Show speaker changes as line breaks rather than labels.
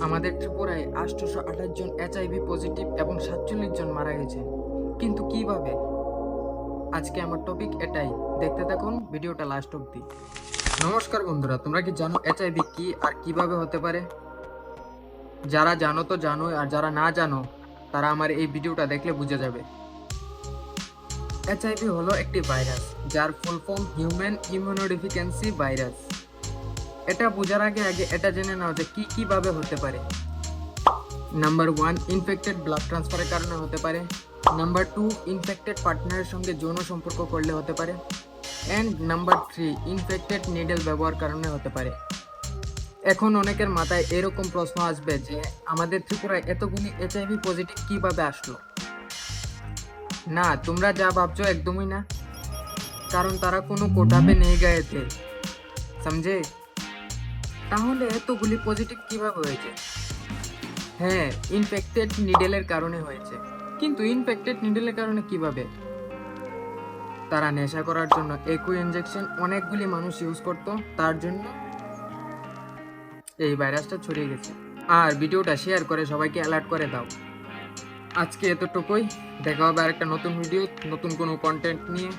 আমাদের ত্রিপুরায় ৮২৮ জন HIV positive এবং ৪৭ জন মারা গেছে। কিন্তু কিভাবে? আজকে আমার টপিক এটাই। দেখতে থাকুন ভিডিওটা লাস্ট অবধি। নমস্কার বন্ধুরা, তোমরা কি জানো এইচআইভি কি আর কিভাবে হতে পারে? যারা জানো তো জানোই, আর যারা না জানো তারা আমার এই ভিডিওটা দেখলে বুঝে যাবে। এইচআইভি হলো একটি ভাইরাস, যার full form human immunodeficiency virus. এটা বোঝার আগে এটা জেনে নাও যে কিভাবে হতে পারে। নাম্বার 1, ইনফেক্টেড ব্লাড ট্রান্সফারের কারণে হতে পারে। নাম্বার 2, ইনফেক্টেড পার্টনারের সঙ্গে যৌন সম্পর্ক করলে হতে পারে। অ্যান্ড নাম্বার 3, ইনফেক্টেড নিডল ব্যবহার কারণে হতে পারে। এখন অনেকের মাথায় এরকম প্রশ্ন আসবে যে আমাদের ত্রিপুরায় এতগুলি এইচআইভি পজিটিভ কিভাবে আসলো? না, তোমরা যা ভাবছো একদমই না, কারণ তারা কোনো কোটাপে নেই গায়ে थे, समझे? তাহলে এতগুলি পজিটিভ কিভাবে হয়েছে? হ্যাঁ, ইনফেক্টেড নিডেলের কারণে হয়েছে। কিন্তু ইনফেক্টেড নিডেলের কারণে কিভাবে? তারা নেশা করার জন্য একই ইনজেকশন অনেকগুলি মানুষ ইউজ করতো, তার জন্য এই ভাইরাসটা ছড়িয়ে গেছে। আর ভিডিওটা শেয়ার করে সবাইকে অ্যালার্ট করে দাও। আজকে এতটুকুই, দেখা হবে আরেকটা নতুন ভিডিও, নতুন কোনো কন্টেন্ট নিয়ে।